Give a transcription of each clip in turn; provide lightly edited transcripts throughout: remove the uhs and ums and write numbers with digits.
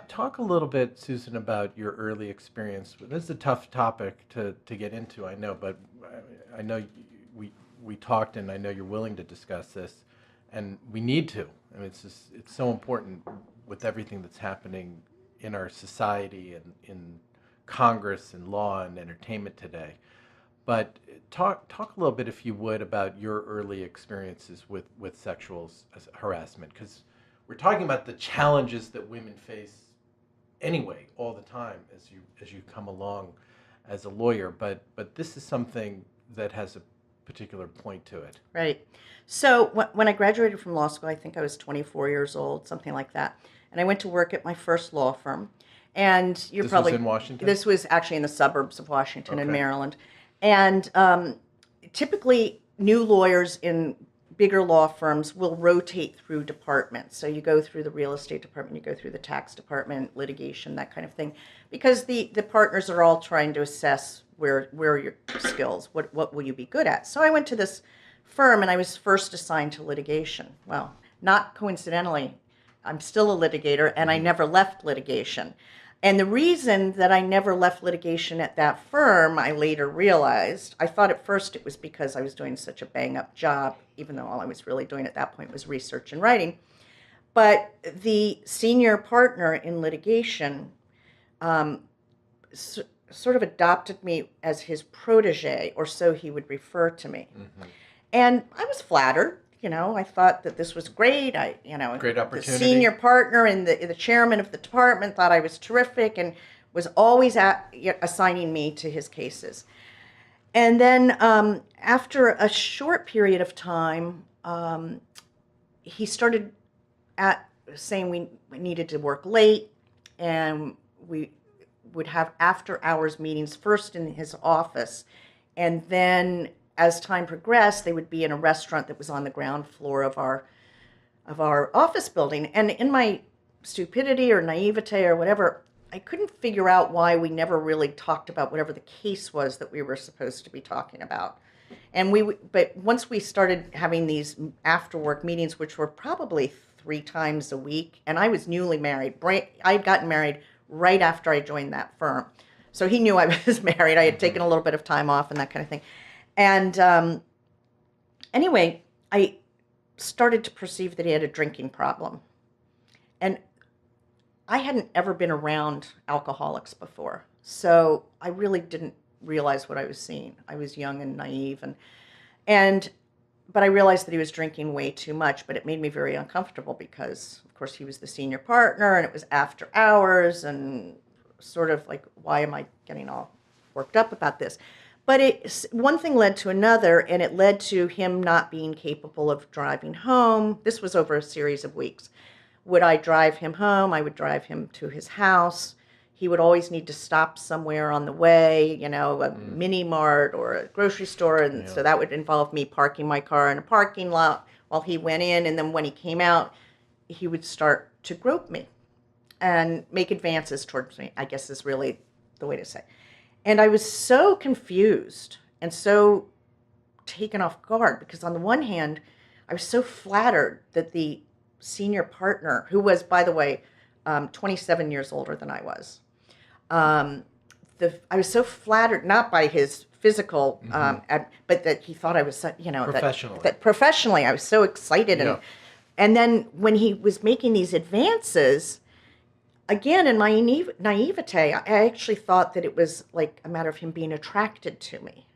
Talk a little bit, Susan, about your early experience. This is a tough topic to get into, I know, but I know we we talked, and I know you're willing to discuss this, and we need to. I mean, it's so important with everything that's happening in our society and in Congress and law and entertainment today. But talk a little bit, if you would, about your early experiences with sexual harassment, because we're talking about the challenges that women face anyway, all the time as you come along as a lawyer. But this is something that has a particular point to it. Right. So when I graduated from law school, I think I was 24 years old, something like that. And I went to work at my first law firm. And you're This probably was in Washington? This was actually in the suburbs of Washington in Okay. Maryland. And typically, new lawyers in bigger law firms will rotate through departments. So you go through the real estate department, you go through the tax department, litigation, that kind of thing, because the partners are all trying to assess where are your skills, what will you be good at. So I went to this firm and I was first assigned to litigation. Well, not coincidentally, I'm still a litigator and I never left litigation. And the reason that I never left litigation at that firm, I later realized, I thought at first it was because I was doing such a bang-up job, even though all I was really doing at that point was research and writing. But the senior partner in litigation sort of adopted me as his protege, or so he would refer to me. Mm-hmm. And I was flattered. I thought that this was great. Great The opportunity. senior partner and the chairman of the department thought I was terrific and was always assigning me to his cases. And then after a short period of time, he started saying we needed to work late, and we would have after-hours meetings first in his office, and then as time progressed, they would be in a restaurant that was on the ground floor of our office building. And in my stupidity or naivete or whatever, I couldn't figure out why we never really talked about whatever the case was that we were supposed to be talking about. But once we started having these after-work meetings, which were probably 3 times a week, and I was newly married. I'd gotten married right after I joined that firm. So he knew I was married. I had taken a little bit of time off and that kind of thing. And anyway, I started to perceive that he had a drinking problem. And I hadn't ever been around alcoholics before, so I really didn't realize what I was seeing. I was young and naive, but I realized that he was drinking way too much, but it made me very uncomfortable because, of course, he was the senior partner, and it was after hours, and sort of like, why am I getting all worked up about this? But one thing led to another, and it led to him not being capable of driving home. This was over a series of weeks. Would I drive him home? I would drive him to his house. He would always need to stop somewhere on the way, a mini mart or a grocery store. And so that would involve me parking my car in a parking lot while he went in. And then when he came out, he would start to grope me and make advances towards me, I guess is really the way to say. And I was so confused and so taken off guard because on the one hand, I was so flattered that the senior partner, who was, by the way, 27 years older than I was, I was so flattered, not by his physical, but that he thought I was, Professionally. that professionally I was so excited. Yeah. And then when he was making these advances, again, in my naivete, I actually thought that it was like a matter of him being attracted to me.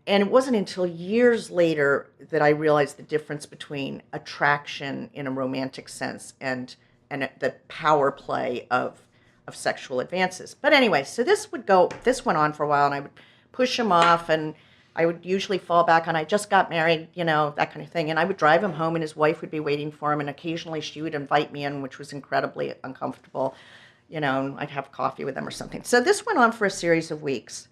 And it wasn't until years later that I realized the difference between attraction in a romantic sense and the power play of sexual advances. But anyway, so this went on for a while, and I would push him off, and I would usually fall back on, I just got married, that kind of thing. And I would drive him home, and his wife would be waiting for him, and occasionally she would invite me in, which was incredibly uncomfortable. And I'd have coffee with them or something. So this went on for a series of weeks.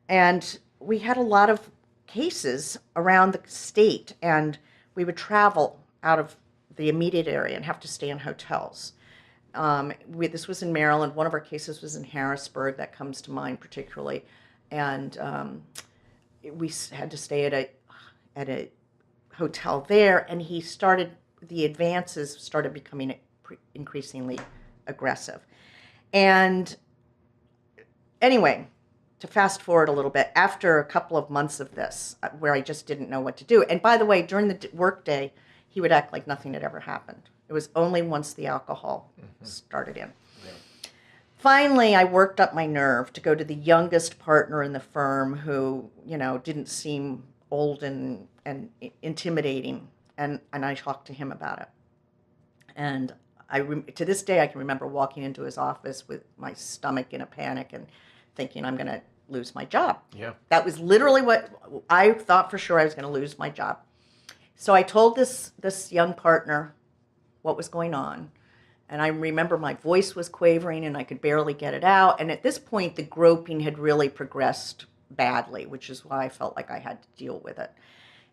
And we had a lot of cases around the state, and we would travel out of the immediate area and have to stay in hotels. This was in Maryland. One of our cases was in Harrisburg. That comes to mind particularly. And we had to stay at a hotel there, and the advances started becoming increasingly aggressive. And anyway, to fast forward a little bit, after a couple of months of this, where I just didn't know what to do. And by the way, during the work day, he would act like nothing had ever happened. It was only once the alcohol started in. Yeah. Finally, I worked up my nerve to go to the youngest partner in the firm who, didn't seem old and intimidating. And I talked to him about it. And to this day, I can remember walking into his office with my stomach in a panic and thinking I'm going to lose my job. Yeah. That was literally what I thought for sure I was going to lose my job. So I told this young partner what was going on. And I remember my voice was quavering and I could barely get it out. And at this point, the groping had really progressed badly, which is why I felt like I had to deal with it.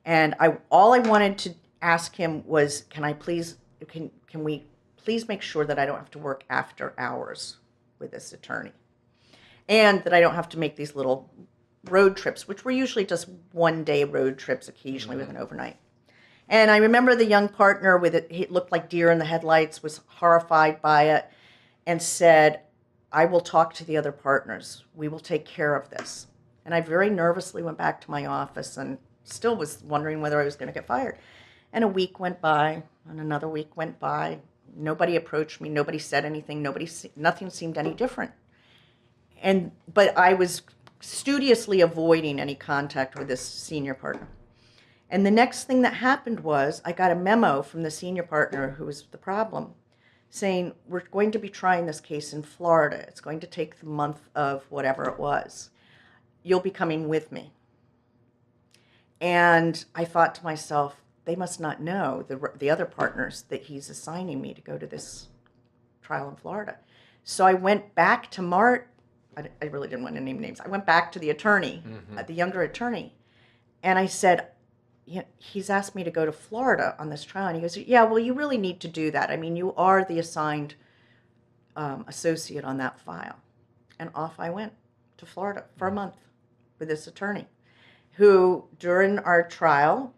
And all I wanted to ask him was, can we please make sure that I don't have to work after hours with this attorney? And that I don't have to make these little road trips, which were usually just one-day road trips, occasionally with an overnight. And I remember the young partner with it, he looked like deer in the headlights, was horrified by it, and said, I will talk to the other partners. We will take care of this. And I very nervously went back to my office and still was wondering whether I was going to get fired. And a week went by, and another week went by. Nobody approached me. Nobody said anything. Nothing seemed any different. But I was studiously avoiding any contact with this senior partner. And the next thing that happened was I got a memo from the senior partner who was the problem saying, we're going to be trying this case in Florida. It's going to take the month of whatever it was. You'll be coming with me. And I thought to myself, they must not know, the other partners, that he's assigning me to go to this trial in Florida. So I went back to I really didn't want to name names. I went back to the attorney, the younger attorney, and I said, he's asked me to go to Florida on this trial. And he goes, yeah, well, you really need to do that. I mean, you are the assigned associate on that file. And off I went to Florida for a month with this attorney who, during our trial,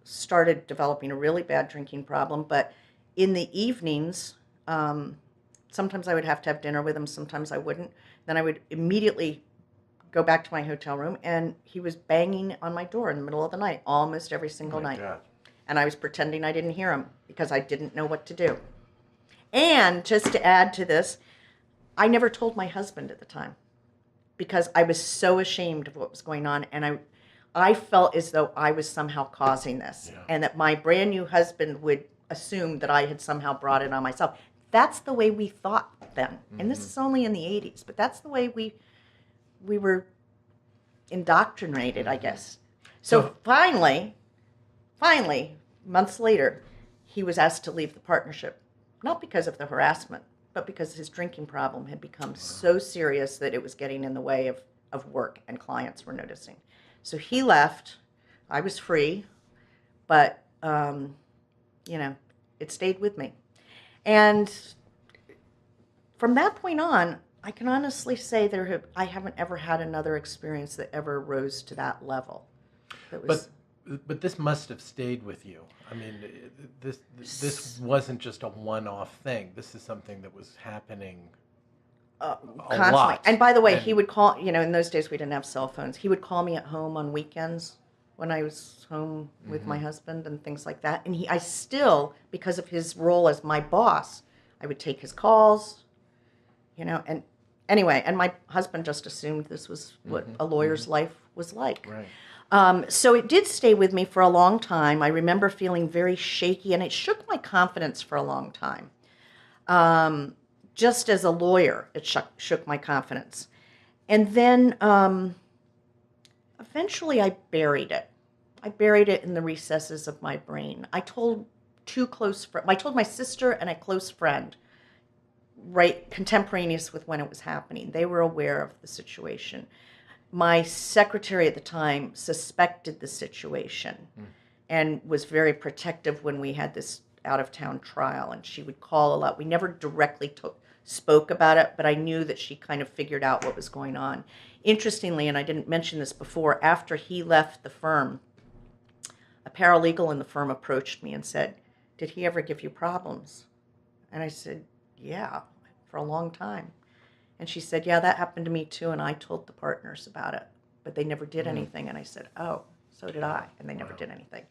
started developing a really bad drinking problem. But in the evenings, sometimes I would have to have dinner with him, sometimes I wouldn't. Then I would immediately go back to my hotel room, and he was banging on my door in the middle of the night, almost every single night. God. And I was pretending I didn't hear him because I didn't know what to do. And just to add to this, I never told my husband at the time because I was so ashamed of what was going on, and I felt as though I was somehow causing this, and that my brand new husband would assume that I had somehow brought it on myself. That's the way we thought then. And this is only in the 80s, but that's the way we were indoctrinated, I guess. So finally, months later, he was asked to leave the partnership, not because of the harassment, but because his drinking problem had become so serious that it was getting in the way of work, and clients were noticing. So he left. I was free, but, it stayed with me. And from that point on, I can honestly say I haven't ever had another experience that ever rose to that level. But this must have stayed with you. I mean, this wasn't just a one-off thing. This is something that was happening constantly. a lot. And by the way, he would call, in those days we didn't have cell phones. He would call me at home on weekends when I was home with my husband and things like that. And I still, because of his role as my boss, I would take his calls, and anyway, and my husband just assumed this was what a lawyer's life was like. Right. So it did stay with me for a long time. I remember feeling very shaky, and it shook my confidence for a long time. Just as a lawyer, it shook my confidence. And then eventually I buried it. I buried it in the recesses of my brain. I told I told my sister and a close friend, right contemporaneous with when it was happening. They were aware of the situation. My secretary at the time suspected the situation and was very protective when we had this out-of-town trial, and she would call a lot. We never directly spoke about it, but I knew that she kind of figured out what was going on. Interestingly, and I didn't mention this before, after he left the firm, a paralegal in the firm approached me and said, "Did he ever give you problems?" And I said, "Yeah." for a long time. And she said, yeah, that happened to me too, and I told the partners about it, but they never did anything. And I said, oh, so did I, and they never did anything.